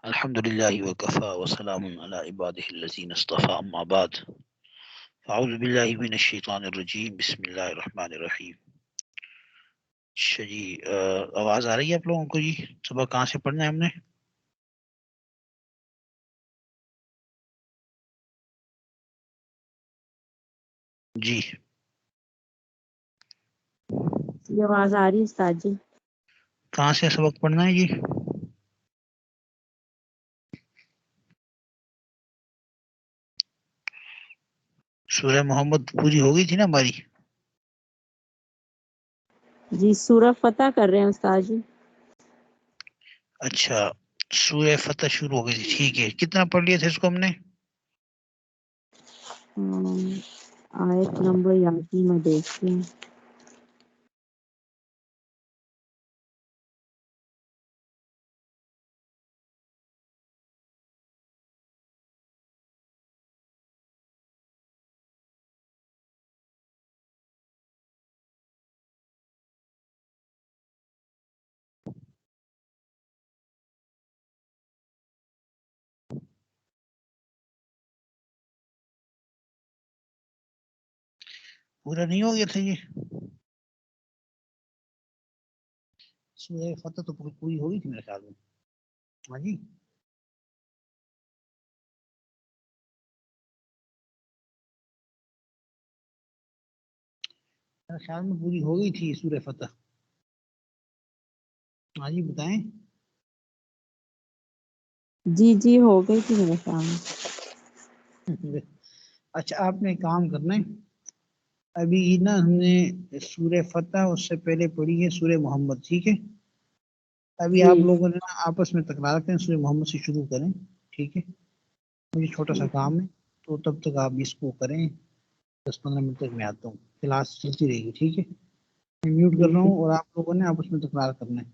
الحمد لله وكفى وسلام على عباده الذين اصطفى أما بعد أعوذ بالله من الشيطان الرجيم بسم الله الرحمن الرحیم. اچھا جی، آواز آ رہی ہے آپ لوگوں کو؟ جی صبح کہاں سے پڑھنا ہے ہم نے؟ جی یہ آواز آ رہی ہے استاد جی؟ کہاں سے سبق پڑھنا ہے جی؟ سورہ محمد پوری ہو گئی تھی نا ہماری؟ جی سورہ فتح کر رہے ہیں استاد جی. اچھا سورہ فتح شروع ہو گئی تھی، ٹھیک ہے. کتنا پڑھ لیا تھا اس کو ہم نے؟ آیت نمبر یاد نہیں، میں دیکھتی ہوں. پورا نہیں ہو گیا تھا یہ سورہ فتح؟ تو پوری ہو گئی تھی میرے خیال میں. ہاں جی میرے خیال میں پوری ہو گئی تھی سورہ فتح. ہاں جی بتائیں. جی جی ہو گئی تھی میرے خیال میں. اچھا آپ نے کام کرنا ہے، ابھی نا ہم نے سورہ فتح اس سے پہلے پڑھی ہے سورہ محمد، ٹھیک ہے. ابھی جی آپ لوگوں نے نا آپس میں تکرار کریں، سورہ محمد سے شروع کریں، ٹھیک ہے. مجھے چھوٹا سا کام ہے تو تب تک آپ اس کو کریں. 10-15 منٹ تک میں آتا ہوں، کلاس چلتی رہے گی، ٹھیک ہے. میں میوٹ کر رہا ہوں اور آپ لوگوں نے آپس میں تکرار کرنا ہے.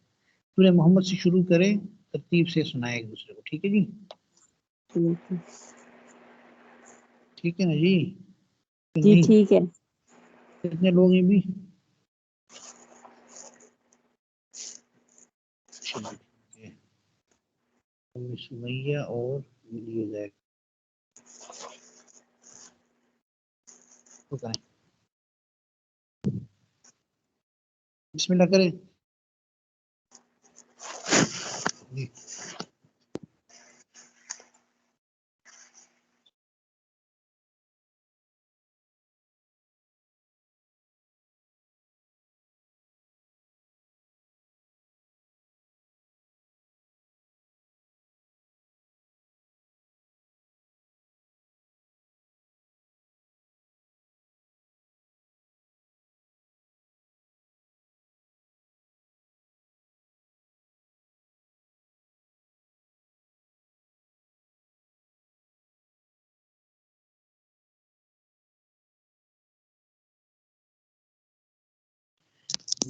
سورہ محمد سے شروع کریں، ترتیب سے سنائیں ایک دوسرے کو، ٹھیک ہے جی. ٹھیک ہے نا جی؟ جی ٹھیک ہے. کتنے لوگ ہیں بھی؟ سمیہ اور بسم اللہ کریں. جی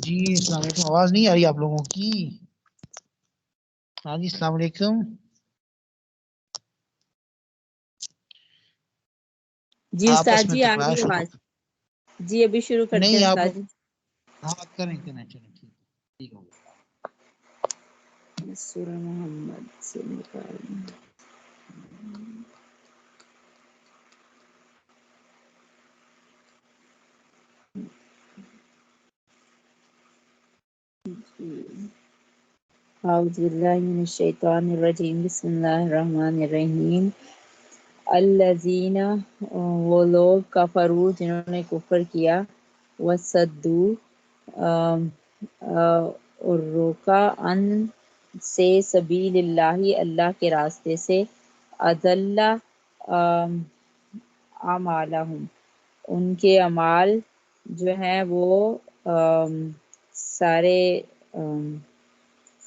جی السلام علیکم. آواز نہیں آ رہی آپ لوگوں کی؟ ہاں جی السلام علیکم. جی استاد آپس میں جی آ تکرار رہی شروع. آواز. جی ابھی شروع کرتے ہیں نہیں آپ استاد لوگ، جی. ہاں کریں چلیں ٹھیک ہو گیا. سورہ محمد سے نکالیں. اعوذ باللہ من الشیطان الرجیم بسم اللہ الرحمن الرحیم. الذین، وہ لوگ، کفروا، جنہوں نے کفر کیا، وصدوا، اور روکا، ان سے، سبیل اللہ، اللہ کے راستے سے، اضل اعمالہم، ان کے اعمال جو ہیں وہ سارے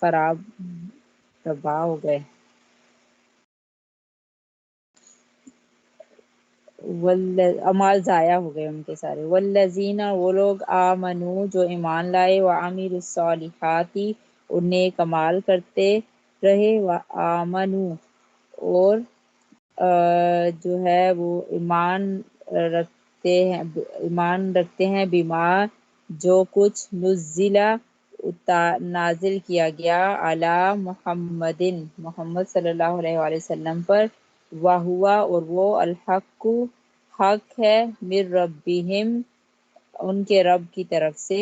خراب تباہ ہو گئے. اعمال ضائع ہو گئے ان کے سارے. والذین، وہ لوگ، آمنو، جو ایمان لائے، وعملوا الصالحات، اور نیک اعمال کرتے رہے، وآمنو، اور جو ہے وہ ایمان رکھتے ہیں بما، جو کچھ نزلہ نازل کیا گیا علی محمدن محمد صلی اللہ علیہ وآلہ وسلم پر، وہوا اور وہ الحق حق ہے، من ربہم ان کے رب کی طرف سے،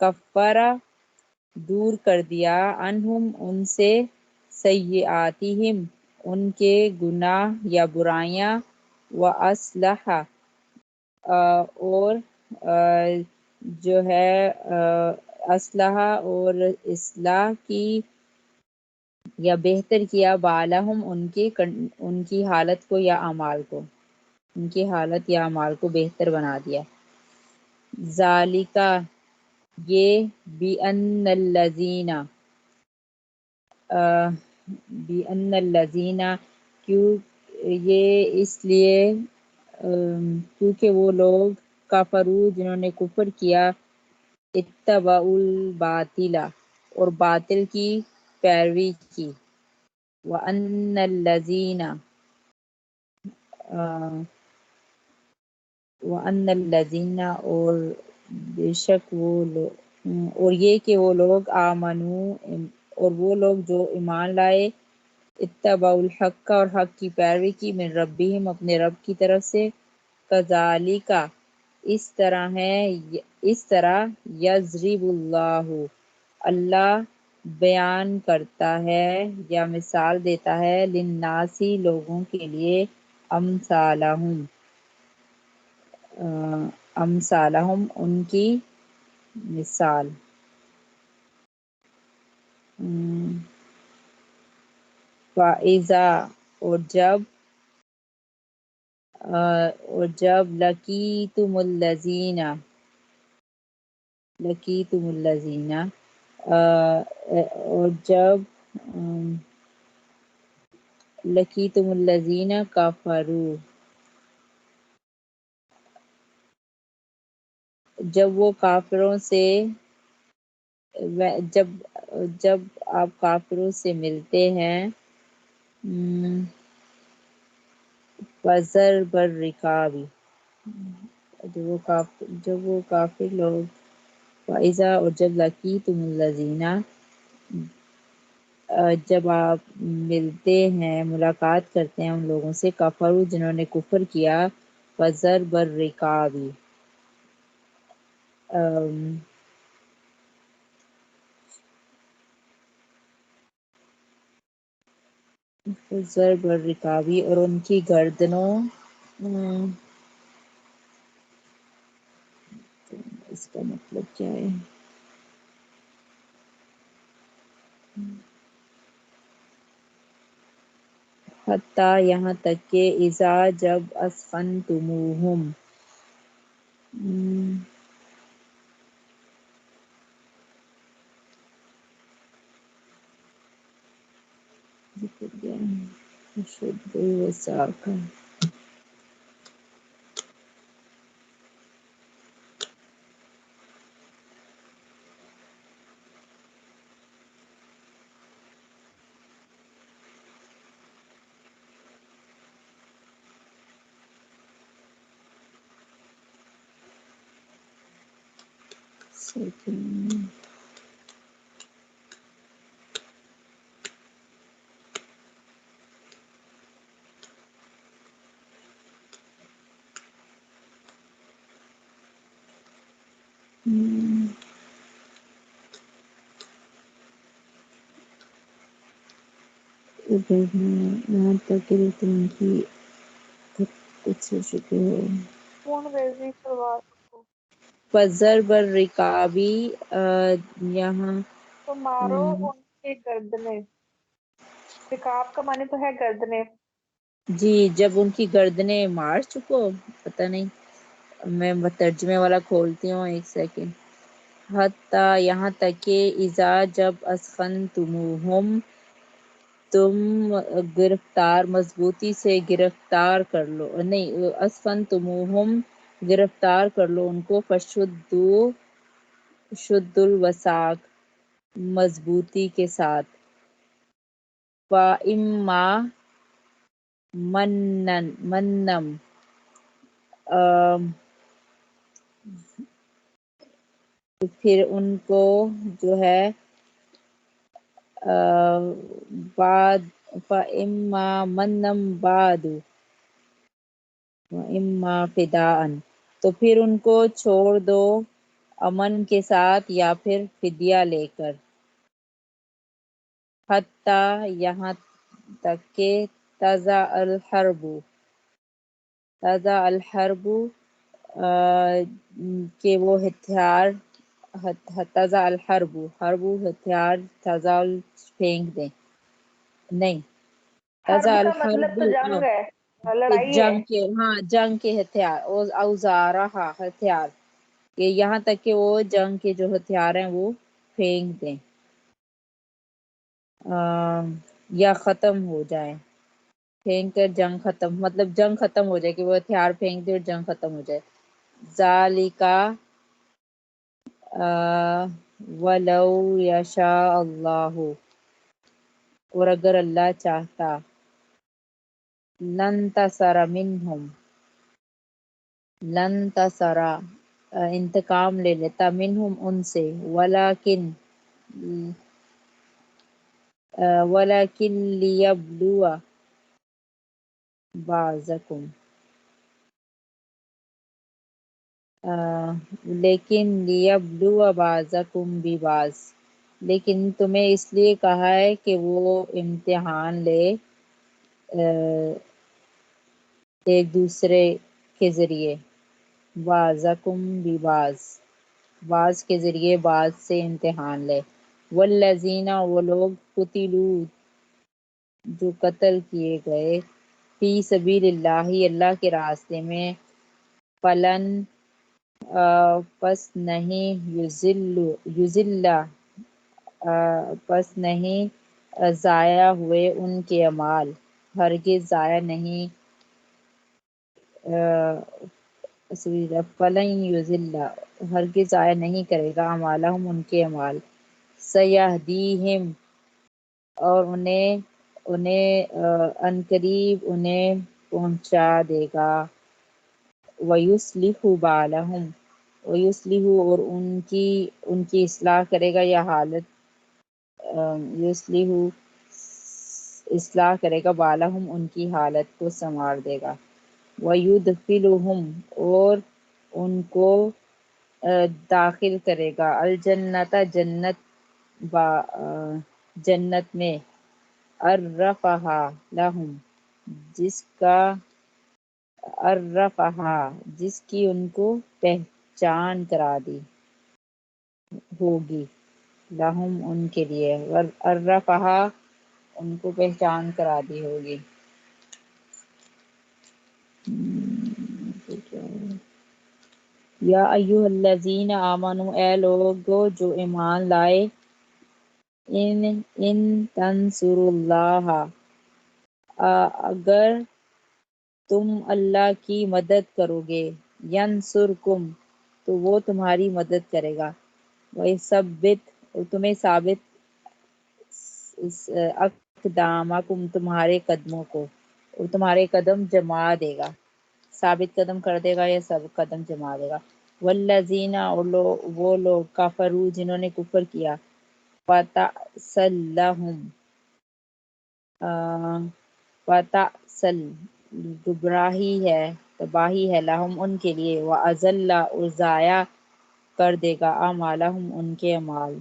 کفارہ دور کر دیا، عنہم ان سے، سیئاتہم ان کے گناہ یا برائیاں، وَأَصْلَحَ اور جو ہے اصلاح اور اصلاح کی یا بہتر کیا، بالہم ان کی حالت کو یا اعمال کو، ان کی حالت یا اعمال کو بہتر بنا دیا۔ ذالکا یہ، بِأَنَّ الَّذِينَ بِأَنَّ الَّذِينَ یہ اس لیے کیونکہ وہ لوگ کفروا جنہوں نے کفر کیا، اتبعوا الباطل اور باطل کی پیروی کی، وَأَنَّ الَّذِينَ اور بے شک وہ لوگ، اور یہ کہ وہ لوگ آمنو اور وہ لوگ جو ایمان لائے، اتبعوا الحق اور حق کی پیروی کی، من ربہم اپنے رب کی طرف سے، کذالک اس طرح یضرب اللہ اللہ بیان کرتا ہے یا مثال دیتا ہے، للناسی لوگوں کے لیے، امثالہم ان کی مثال، فَإِذَا اور جب لقیتم الذین اور جب لقیتم الذین کفروا جب وہ کافروں سے جب آپ کافروں سے ملتے ہیں، وَضَرْبَ الرِّقَابِ جب وہ کافر لوگ، وَإِذَا اور جب لَقِیتُمُ الَّذِینَ جب آپ ملتے ہیں ملاقات کرتے ہیں ان لوگوں سے، کفروا جنہوں نے کفر کیا، وَضَرْبَ الرِّقَابِ ضرب الرقابی اور ان کی گردنوں، اس کا مطلب کیا ہے؟ حتیٰ یہاں تک کہ اذا جب اسخنتموہم شد الوثاق یہاں تک کہ تم ان کی کچھ ہو چکے ہو۔ فون ریزی کروا دو فَضَرْبَ الرِّقَابِ یہاں تو مارو ان کے گردنے، رکاب کا معنی تو ہے گردنے۔ جی جب ان کی گردنیں مار چکو، پتہ نہیں، میں ترجمے والا کھولتی ہوں ایک سیکنڈ۔ حتیٰ یہاں تک کہ اذا جب اسخنتموہم تم گرفتار مضبوطی سے گرفتار کر لو، نہیں اسخنتموہم گرفتار کر لو ان کو، شد الوثاق مضبوطی کے ساتھ، فَإِمَّا منم تو پھر ان کو جو ہے بعد فَإِمَّا مَنًّا بَعْدُ وَإِمَّا فِدَاءً، تو پھر ان کو چھوڑ دو امن کے ساتھ یا پھر فدیہ لے کر، حتیٰ یہاں تک کہ تضع الحرب کہ وہ ہتھیار تضع الحرب ہتھیار تضع پھینک دیں، نہیں تضع حرب کا مطلب الحرب تو جنگ ہے، لڑائی ہے. جنگ کے، ہاں جنگ کے ہتھیار، اوزارہا ہتھیار، کہ یہاں تک کہ وہ جنگ کے جو ہتھیار ہیں وہ پھینک دیں یا ختم ہو جائیں، پھینک کر جنگ ختم، مطلب جنگ ختم ہو جائے کہ وہ ہتھیار پھینک دے اور جنگ ختم ہو جائے. ذالکا ولو یشاء اللہ، اور اگر اللہ چاہتا، لن تصر منہم، لن تصرا انتقام لے لیتا، منہم ان سے، ولیکن لیبلو بعضکم، لیکن لیبلو بعضکم ببعض، لیکن تمہیں اس لیے کہا ہے کہ وہ امتحان لے ایک دوسرے کے ذریعے، بعضکم ببعض، بعض کے ذریعے بعض سے امتحان لے. والذین، وہ لوگ، قتلوا جو قتل کیے گئے، فی سبیل اللہ اللہ کے راستے میں، فلن پس نہیں، یضل پس نہیں ضائع ہوئے ان کے اعمال، ہرگز ضائع نہیں فلن یضل ہرگز ضائع نہیں کرے گا اعمالہم ان کے اعمال، سیہدیہم اور انہیں عنقریب انہیں پہنچا دے گا، وَيُصْلِحُ بَالَهُمْ وَيُصْلِحُ اور ان کی اصلاح کرے گا یا حالت، یصلح اصلاح کرے گا، بالہم ان کی حالت کو سنوار دے گا، وَيُدْخِلُهُمْ اور ان کو داخل کرے گا، الجنت جنت میں، عرفہا لہم جس کی ان کو پہچان کرا دی ہوگی، لہم ان کے لیے، عرفہا ان کو پہچان کرا دی ہوگی. یا ایھا الذین آمنوا، اے لوگو جو ایمان لائے، ان تنصروا اللہ اگر تم اللہ کی مدد کرو گے، ینصرکم تو وہ تمہاری مدد کرے گا، ویثبت اور تمہیں ثابت اقدامکم تمہارے قدموں کو، اور تمہارے قدم جما دے گا، ثابت قدم کر دے گا یا سب قدم جما دے گا. والذین اور وہ لوگ کفروا جنہوں نے کفر کیا، فتعسل لہم فتعسل گمراہی ہے، تباہی ہے، لہم ان کے لیے، واضل اور ضائع کر دے گا، اعمالہم ان کے اعمال،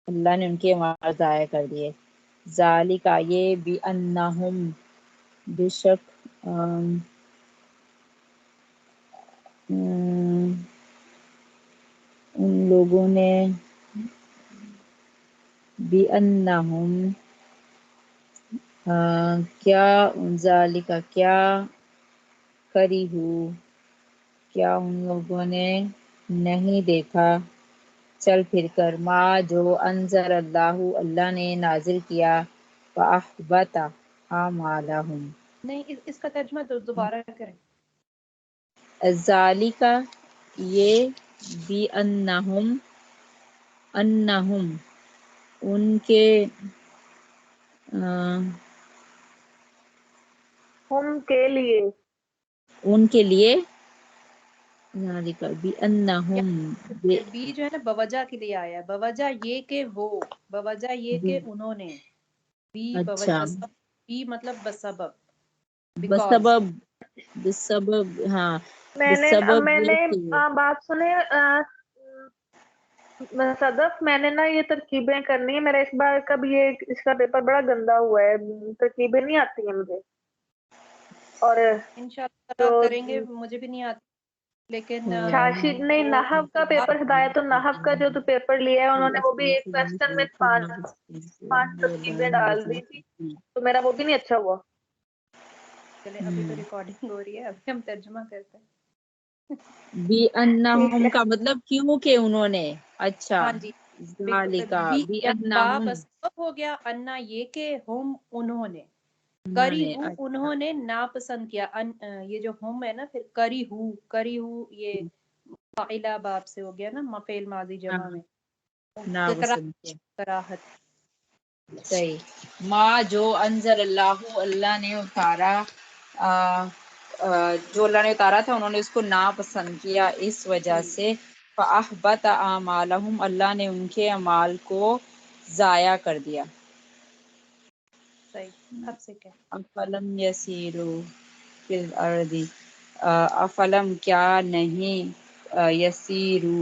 اللہ نے ان کے اعمال ضائع کر دیے. ذالک یہ بانہم بے شک ان لوگوں نے، بانہم کیا، ذالک کیا، کرہو کیا ان لوگوں نے نہیں دیکھا چل پھر کر، ما جو انزل اللہ اللہ نے نازل کیا، فاحبط اعمالہم. نہیں اس کا ترجمہ دوبارہ کریں. ذالک یہ بانہم انہم ان کے ہم کے لیے، ان کے لیے، ذالک بأنہم بی جو ہے نا بوجہ کے لیے آیا ہے، بوجہ یہ کہ وہ، بوجہ یہ کہ انہوں نے، بی اچھا بی مطلب بسبب، بیکاز بسبب بسبب ہاں میں نے بسبب یہ کہ بات سنے صدف، میں نے نا یہ ترکیبیں کرنی ہے، میرا اس بار کا بھی یہ اس کا پیپر بڑا گندا ہوا ہے، ترکیبیں نہیں آتی ہیں مجھے، اور انشاءاللہ جو کریں گے، مجھے بھی نہیں آتی لیکن شاشی نہیں، وہ نحو کا پیپر ہدایت النحو کا جو تو پیپر لیا ہے انہوں نے، وہ بھی ایک کویسچن میں 5 ترکیبیں ڈال دی تھی، تو میرا وہ بھی نہیں اچھا ہوا۔ چلے ابھی تو ریکارڈنگ ہو رہی ہے، ابھی ہم ترجمہ کرتے ہیں۔ بِأَنَّهُمْ کا مطلب کیوں کہ انہوں نے، اچھا ہاں جی، ذالکا بی با بِأَنَّهُمْ بسبب ہو گیا، انا یہ کہ ہم انہوں نے، انہوں کری نے ہو اچھا انہوں نے ناپسند کیا، یہ جو ہم ہے نا پھر کری ہو یہ فاعلہ باب سے ہو گیا نا، مفعول ماضی جمع میں، ناپسند کیا کراہت۔ صحیح ما جو انزل اللہ نے اتارا جو اللہ نے اتارا تھا انہوں نے اس کو ناپسند کیا، اس وجہ سے فَأَحْبَطَ أَعْمَالَهُمْ اللہ نے ان کے اعمال کو ضائع کر دیا۔ صحیح، اب سے کیا؟ افلم یسیرو فی الارض افلم کیا نہیں یسیرو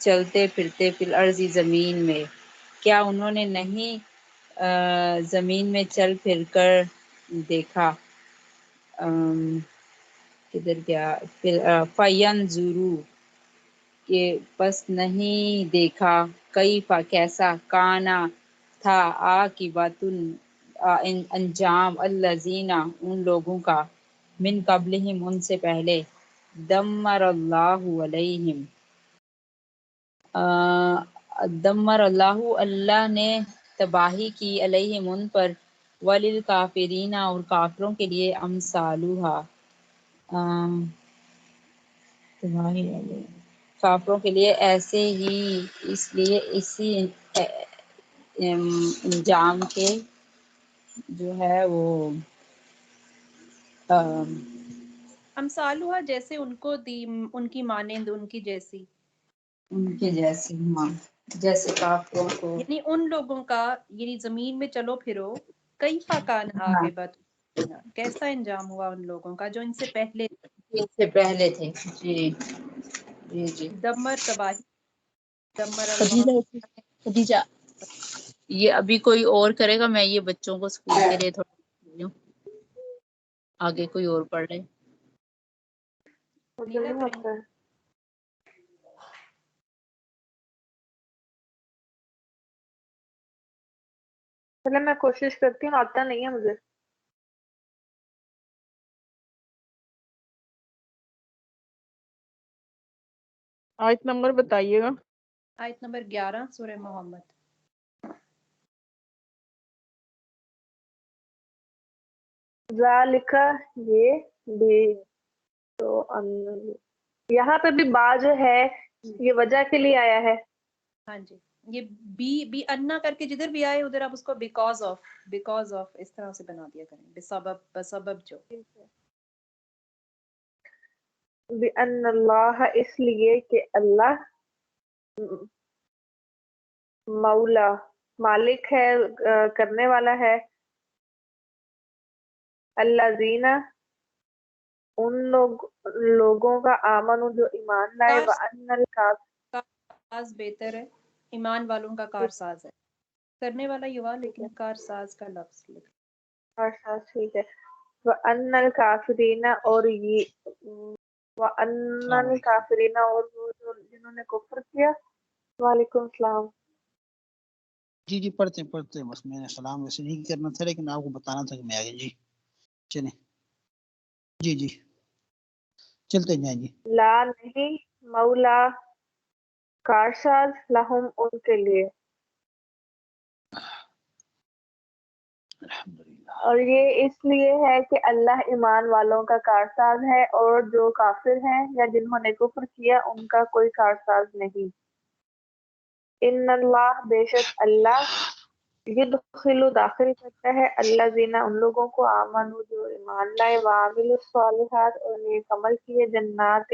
چلتے پھرتے فی الارض زمین میں، کیا انہوں نے نہیں زمین میں چل پھر کر دیکھا، کدھر گیا فینظروا کہ بس نہیں دیکھا، کیفا کیسا، کانا تھا، عاقبۃ انجام الذین ان لوگوں کا، من قبلہم ان سے پہلے، دمر اللہ علیہم دمر اللہ نے تباہی کی، علیہم ان پر، وللکافرین اور کافروں کے لیے، امثالھا تباہی کافروں کے لیے ایسے ہی، اس لیے اسی انجام کے جو ہے وہ امثالها جیسے ان کو دی، ان کی مانند، ان کی جیسی، ان کے جیسے ہاں جیسے کافروں کو یعنی ان لوگوں کا، یعنی زمین میں چلو پھرو، کیفا کان ہاں عاقبت، کیسا انجام ہوا ان لوگوں کا جو ان سے پہلے، اس سے پہلے تھے۔ جی جی جی دمر تباہی، دمر اللہ۔ خدیجہ خدیجہ یہ ابھی کوئی اور کرے گا، میں یہ بچوں کو اسکول کے لیے تھوڑا آگے کوئی اور پڑھ رہے۔ مجھے نیلا نہیں کریں ہوتا ہے، چلے میں کوشش کرتی ہوں، آتا نہیں ہے مجھے۔ آیت نمبر بتائیے گا۔ آیت نمبر 11 سورہ محمد۔ ذالک یہ بھی تو یہاں پہ بھی با جو ہے یہ وجہ کے لیے آیا ہے، ہاں جی، یہ بی انا کر کے جدھر بھی آئے ادھر آپ اس کو بیکاز آف اس طرح سے بنا دیا کریں، بسبب جو۔ بِأَنَّ اللہ اس لیے کہ اللہ مولا مالک ہے، کرنے والا ہے، الذین ان لوگوں کا آمن جو ایمان لائے، وَأَنَّ کارساز بہتر ہے، ایمان والوں کا کارساز ہے، کرنے والا یوا لیکن کارساز کا لفظ لکھ۔ ٹھیک ہے، وَأَنَّ الْكَافِرِينَ اور یہ وَأَنَّ الْكَافِرِينَ اور وہ جنہوں نے کفر کیا۔ وعلیکم السلام۔ جی جی پڑھتے ہیں، بس میں نے سلام ویسے نہیں کرنا تھا لیکن آپ کو بتانا تھا کہ میں آگے جی چلیں جی جی چلتے جائیں جی۔ لا نہیں، مولا کارساز، لہم ان کے لیے، الحمدللہ۔ اور یہ اس لیے ہے کہ اللہ ایمان والوں کا کارساز ہے، اور جو کافر ہیں یا جنہوں نے کفر کیا ان کا کوئی کارساز نہیں۔ ان اللہ بے شک اللہ، یدخل داخل کرتا ہے، اللہ زینہ ان لوگوں کو، آمن جو ایمان لائے، وعامل الصالحات اور نیک عمل کیے، جنات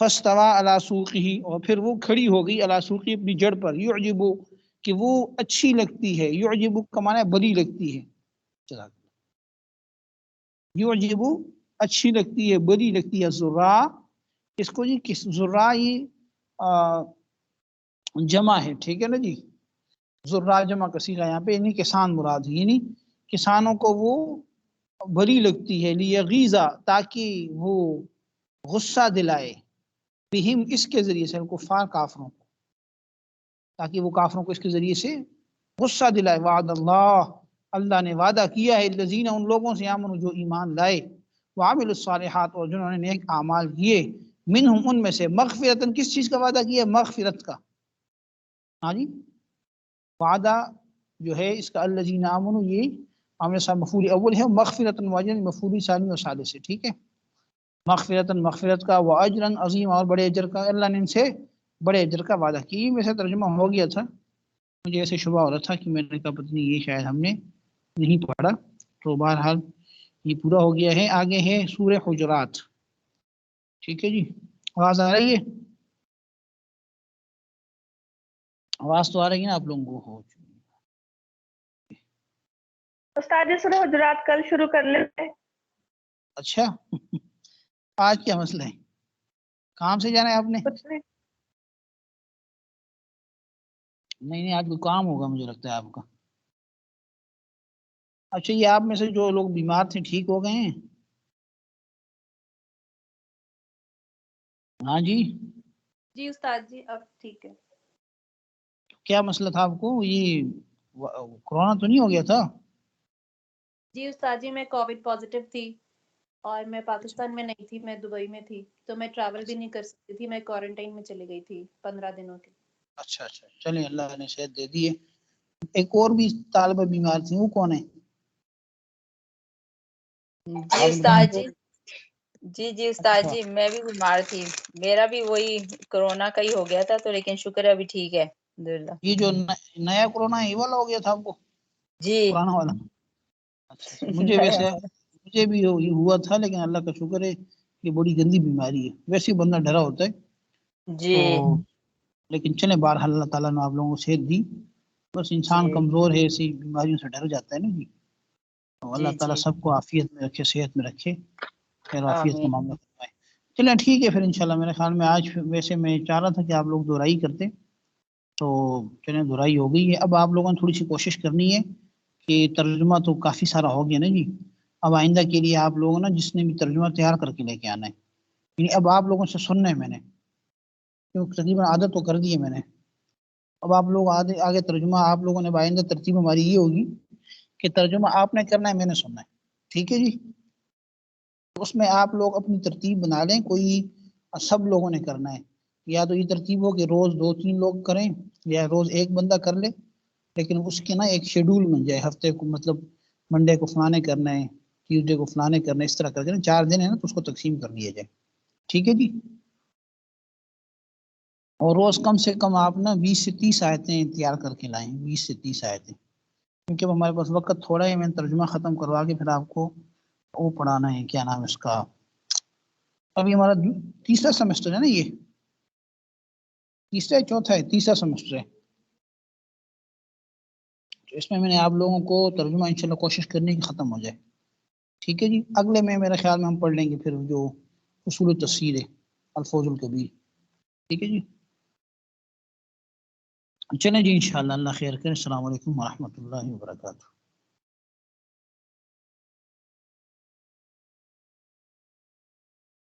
فاستوى علی سوقہ، اور پھر وہ کھڑی ہو گئی علی سوقہ اپنی جڑ پر، یعجب کہ وہ اچھی لگتی ہے، یعجب کا معنی ہے بری لگتی ہے، یعجب اچھی لگتی ہے بری لگتی ہے، زرا اس کو جی کس زرا یہ جمع ہے، ٹھیک ہے نا جی، زرا جمع کا صیغہ یہاں پہ، یعنی کسان مراد ہے، یعنی کسانوں کو وہ بری لگتی ہے، لیغیظا تاکہ وہ غصہ دلائے، بہم اس کے ذریعے سے کفار کافروں کو، تاکہ وہ کافروں کو اس کے ذریعے سے غصہ دلائے، وعد اللہ اللہ نے وعدہ کیا ہے الذین ان لوگوں سے آمنوا جو ایمان لائے، وعملوا الصالحات اور جنہوں نے نیک اعمال کیے، منہم ان میں سے، مغفرتن کس چیز کا وعدہ کیا ہے؟ مغفرت کا، ہاں جی وعدہ جو ہے اس کا الذین آمنوا یہ عامل صاحب مفعول اول ہے، مغفرتن واجن مفعول ثانی اور ثالث سے، ٹھیک ہے، مغفرتن مغفرت کا، واجرن عظیم اور بڑے اجر کا، اللہ نے ان سے بڑے اجر کا وعدہ کی، ویسے ترجمہ ہو گیا تھا، مجھے ایسے شبہ ہو رہا تھا کہ میں نے کہا پتہ نہیں یہ شاید ہم نے نہیں پڑھا، تو بہرحال یہ پورا ہو گیا ہے، آگے ہے سورہ حجرات، ٹھیک ہے جی، آواز آ رہی ہے؟ آواز تو آ رہی ہے نا آپ لوگوں کو؟ استاد جی سورہ حجرات کل شروع کر لیتے ہیں۔ اچھا آج کیا مسئلہ ہے؟ کام سے جانا ہے آپ نے؟ کچھ نہیں، نہیں آج کوئی کام ہوگا مجھے لگتا ہے آپ کا۔ اچھا یہ آپ میں سے جو لوگ بیمار تھے ٹھیک ہو گئے ہیں؟ ہاں جی جی استاد جی اب ٹھیک ہے۔ کیا مسئلہ تھا آپ کو؟ یہ کورونا تو نہیں ہو گیا تھا؟ جی استاد جی میں کووڈ پازیٹیو تھی اور میں پاکستان میں نہیں تھی، میں دبئی میں تھی، تو میں ٹریول بھی نہیں کر سکتی تھی، میں کوارنٹائن میں چلی گئی تھی 15 دنوں کی۔ اچھا اچھا چلیں اللہ نے صحت دے دی ہے۔ ایک اور بھی طالبہ بیمار تھی، وہ کون ہے؟ جی آپ استاد کو؟ جی جی استاد اچھا جی میں بھی بیمار تھی، میرا بھی وہی کرونا کا ہی ہو گیا تھا، تو لیکن شکر ہے ابھی ٹھیک ہے الحمدللہ۔ یہ جو نیا کورونا ہے یہ والا ہو گیا تھا آپ کو؟ جی پرانا والا؟ اچھا اچھا مجھے ویسے مجھے بھی یہ ہوا تھا، لیکن اللہ کا شکر ہے یہ بڑی گندی بیماری ہے، ویسے ہی بندہ ڈرا ہوتا ہے جی تو، لیکن چلیں بہرحال اللہ تعالیٰ نے آپ لوگوں کو صحت دی، بس انسان جی کمزور ہے، ایسی بیماریوں سے ڈر جاتا ہے نا جی، تو اللہ جی تعالیٰ جی سب کو عافیت میں رکھے، صحت میں رکھے، خیر و عافیت کا آمین۔ معاملہ فرمائے۔ چلیں ٹھیک ہے پھر انشاءاللہ، میرے خیال میں آج ویسے میں چاہ رہا تھا کہ آپ لوگ دہرائی کرتے، تو چلیں دہرائی ہو گئی ہے، اب آپ لوگوں نے تھوڑی سی کوشش کرنی ہے کہ ترجمہ تو کافی سارا ہو گیا نا جی، اب آئندہ کے لیے آپ لوگوں نا جس نے بھی ترجمہ تیار کر کے لے کے آنا ہے، یعنی اب آپ لوگوں سے سننا ہے میں نے، کیونکہ تقریباً عادت تو کر دی ہے میں نے، اب آپ لوگ آگے ترجمہ آپ لوگوں نے آئندہ ترتیب ہماری یہ ہوگی کہ ترجمہ آپ نے کرنا ہے میں نے سننا ہے، ٹھیک ہے جی، اس میں آپ لوگ اپنی ترتیب بنا لیں، کوئی سب لوگوں نے کرنا ہے، یا تو یہ ترتیب ہو کہ روز 2-3 لوگ کریں یا روز ایک بندہ کر لے، لیکن اس کے نا ایک شیڈول بن جائے، ہفتے کو مطلب منڈے کو فلانے کرنا ہے، ٹیوزڈے کو فلانے کرنا ہے، اس طرح کر کے 4 دن ہے نا تو اس کو تقسیم کر دیا جائے، ٹھیک ہے جی، اور روز کم سے کم آپ نا 20 سے 30 آیتیں تیار کر کے لائیں، 20 سے 30 آیتیں، کیونکہ اب ہمارے پاس وقت تھوڑا ہے، میں ترجمہ ختم کروا کے پھر آپ کو وہ پڑھانا ہے، کیا نام ہے اس کا، ابھی ہمارا تیسرا سیمسٹر ہے نا، یہ تیسرا ہے چوتھا ہے، تیسرا سیمسٹر ہے، تو اس میں نے آپ لوگوں کو ترجمہ انشاءاللہ کوشش کرنے کی ختم ہو جائے، ٹھیک ہے جی، اگلے میں میرے خیال میں ہم پڑھ لیں گے پھر جو اصول التفسیر ہے، الفوز الکبیر، ٹھیک ہے جی، چلیں جی انشاءاللہ، اللہ خیر کرے، السلام علیکم ورحمۃ اللہ وبرکاتہ۔